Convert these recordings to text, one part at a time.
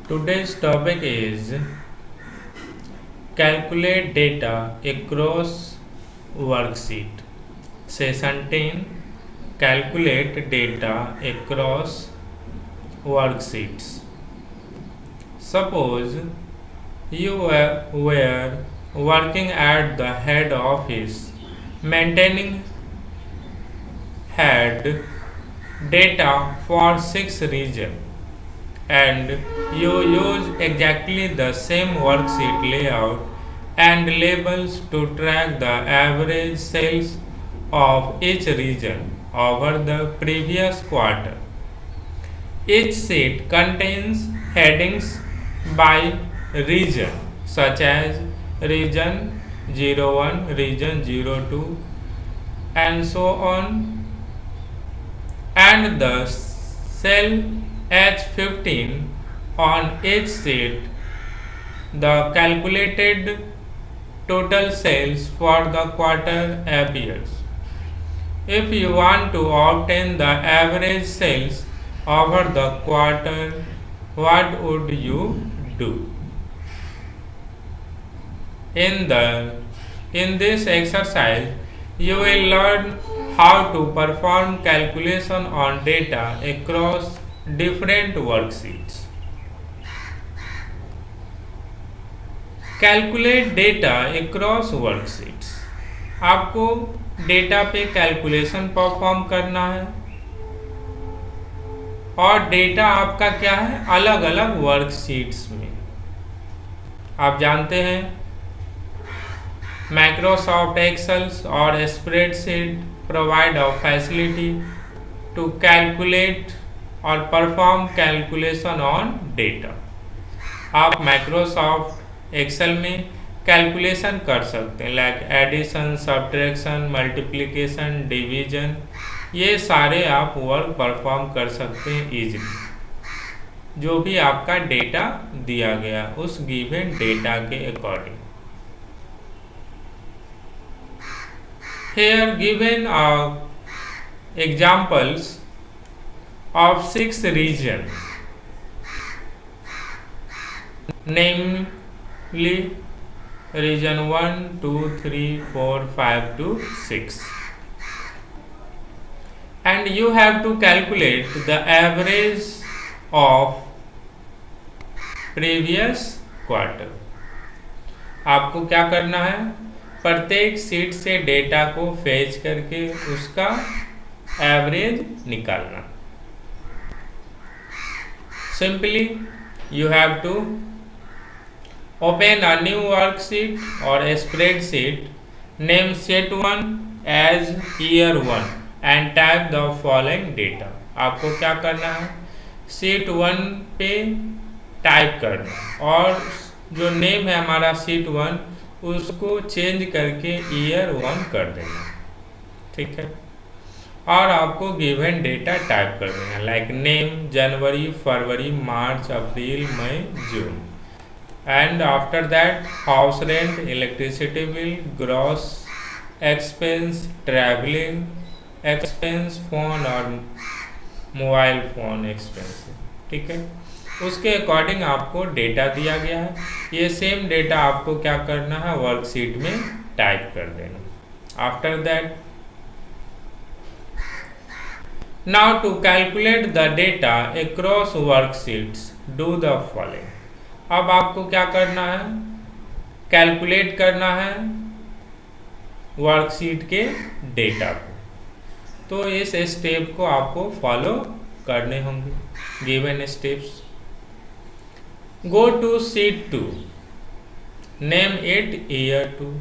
Today's topic is calculate data across worksheet. Session 10, calculate data across worksheets. Suppose you were working at the head office, maintaining had data for 6 regions, and you use exactly the same worksheet layout and labels to track the average sales of each region over the previous quarter. Each sheet contains headings by region, such as region 01, region 02, and so on, and the cell H15 on each sheet. The calculated total sales for the quarter appears. If you want to obtain the average sales over the quarter, what would you do? In this exercise, you will learn how to perform calculation on data across different worksheets. Calculate data across worksheets. आपको data पे calculation perform करना है और data आपका क्या है, अलग अलग वर्कशीट्स में। आप जानते हैं माइक्रोसॉफ्ट एक्सेल्स और spreadsheet provide a facility to calculate और परफॉर्म कैलकुलेशन ऑन डेटा। आप माइक्रोसॉफ्ट एक्सेल में कैलकुलेशन कर सकते हैं, like addition, subtraction, multiplication, division, ये सारे आप वर्क परफॉर्म कर सकते हैं इजीली, जो भी आपका डेटा दिया गया उस गिवन डेटा के according. Here given are examples of 6 regions, namely region 1, 2, 3, 4, 5 to 6, and you have to calculate the average of previous quarter। आपको क्या करना है, प्रत्येक सीट से डेटा को फेच करके उसका एवरेज निकालना। Simply you have to open a new worksheet और spreadsheet, name sheet 1 as year 1 and type the following data. आपको क्या करना है, शीट 1 पे टाइप करना और जो नेम है हमारा शीट 1 उसको चेंज करके ईयर 1 कर देना, ठीक है। और आपको गिवन डेटा टाइप कर देना, like name January, February, March, April, May, June, and after that house rent, electricity bill, gross expense, travelling expense, phone और मोबाइल फोन एक्सपेंस, ठीक है। उसके अकॉर्डिंग आपको डेटा दिया गया है, ये सेम डेटा आपको क्या करना है, वर्कशीट में टाइप कर देना। After that now to calculate the data across worksheets do the following. अब आपको क्या करना है, कैलकुलेट करना है वर्कशीट के डेटा को। तो इस स्टेप को आपको फॉलो करने होंगे, given steps. Go to sheet 2, name it year 2।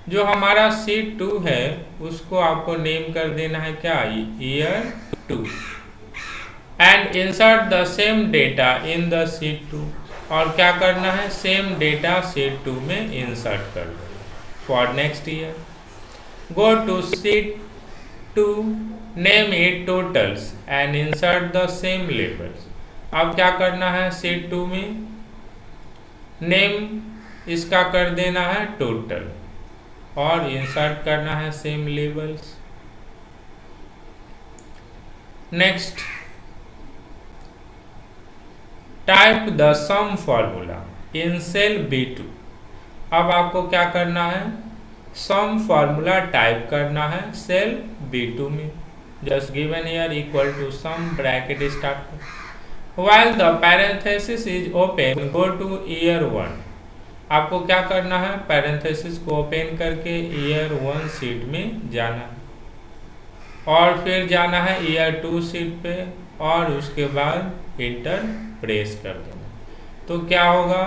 जो हमारा शीट 2 है उसको आपको नेम कर देना है क्या, year 2, and insert the same data in the sheet 2। और क्या करना है, सेम डेटा शीट 2 में इंसर्ट कर देना for next year. Go to sheet 2, name it totals and insert the same labels. अब क्या करना है, शीट 2 में नेम इसका कर देना है टोटल और इंसर्ट करना है same labels. Next type the sum formula in cell B2। अब आपको क्या करना है, सम फॉर्मूला टाइप करना है सेल B2 में। Just given here equal to sum bracket start while the parenthesis is open go to year 1। आपको क्या करना है, पैरेंथेसिस को ओपन करके ईयर 1 शीट में जाना है और फिर जाना है ईयर 2 शीट पे और उसके बाद इंटर प्रेस कर देना। तो क्या होगा,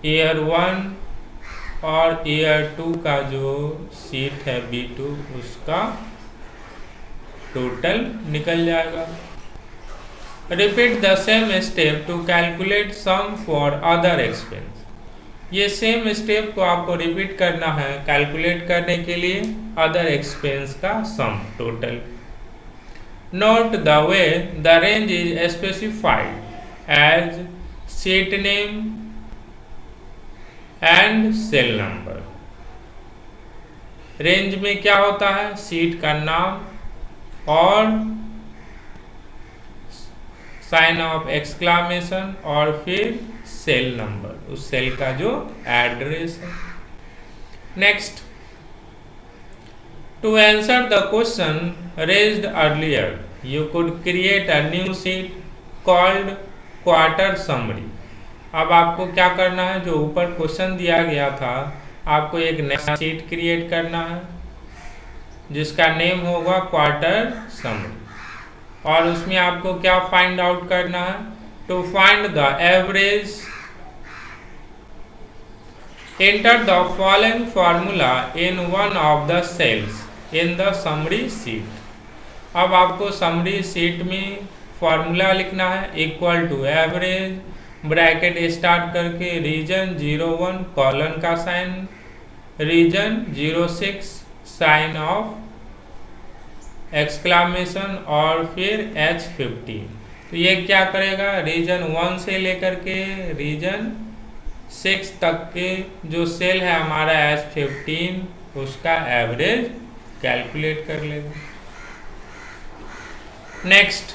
ईयर 1 और ईयर 2 का जो शीट है B2 उसका टोटल निकल जाएगा। Repeat the same step to calculate sum for other expense. ये सेम स्टेप को आपको रिपीट करना है कैलकुलेट करने के लिए अदर एक्सपेंस का sum total. Note the way the range is specified as sheet name and cell number. Range में क्या होता है, शीट का नाम और साइन ऑफ एक्सक्लामेशन और फिर सेल नंबर, उस सेल का जो एड्रेस है। Next, to answer the question raised earlier you could create a new sheet called quarter summary. अब आपको क्या करना है, जो ऊपर क्वेश्चन दिया गया था आपको एक नया शीट क्रिएट करना है जिसका नेम होगा क्वार्टर समरी और उसमें आपको क्या फाइंड आउट करना है, to find the average enter the following formula in one of the cells in the summary sheet. अब आपको समरी शीट में फॉर्मूला लिखना है equal to average bracket start करके रीजन 01 कॉलन का sign, region 06 sign of exclamation और फिर H15। तो ये क्या करेगा, रीजन 1 से लेकर के रीजन 6 तक के जो सेल है हमारा H15 उसका एवरेज कैलकुलेट कर लेगा। Next,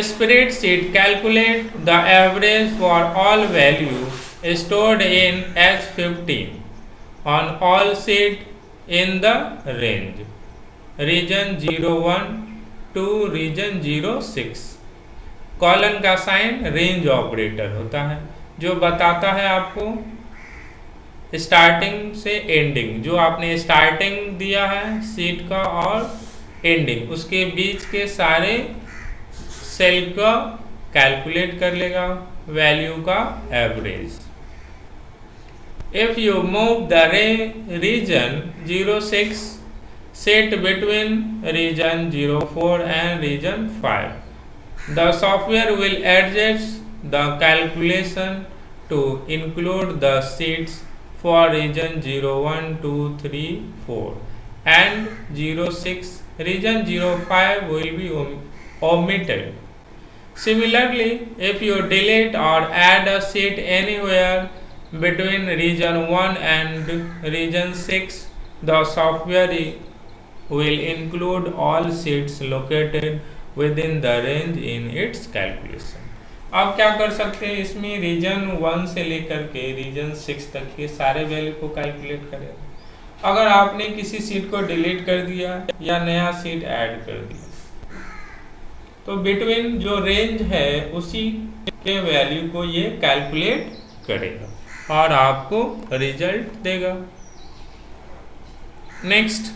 spreadsheet calculate the average for all value stored in H15 on all sheet in the range region 01 to region 06। Colon का साइन रेंज ऑपरेटर होता है जो बताता है आपको स्टार्टिंग से एंडिंग, जो आपने स्टार्टिंग दिया है शीट का और एंडिंग उसके बीच के सारे सेल का कैलकुलेट कर लेगा वैल्यू का average. If you move the region 06 set between region 04 and region 5, the software will adjust the calculation to include the sheets for region 01, 2, 3, 4 and 06. Region 05 will be omitted. Similarly, if you delete or add a sheet anywhere between region 1 and region 6, the software will include all sheets located within the range in its calculation. अब क्या कर सकते हैं, इसमें reason 1 से लेकर के reason 6 तक के सारे वैल्यू को कैलकुलेट करेगा। अगर आपने किसी सीट को डिलीट कर दिया या नया सीट ऐड कर दिया तो बिटवीन जो रेंज है उसी के वैल्यू को ये कैलकुलेट करेगा और आपको रिजल्ट देगा। Next,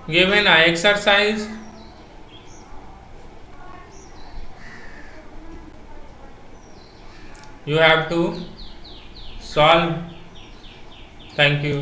given an exercise you have to solve. Thank you.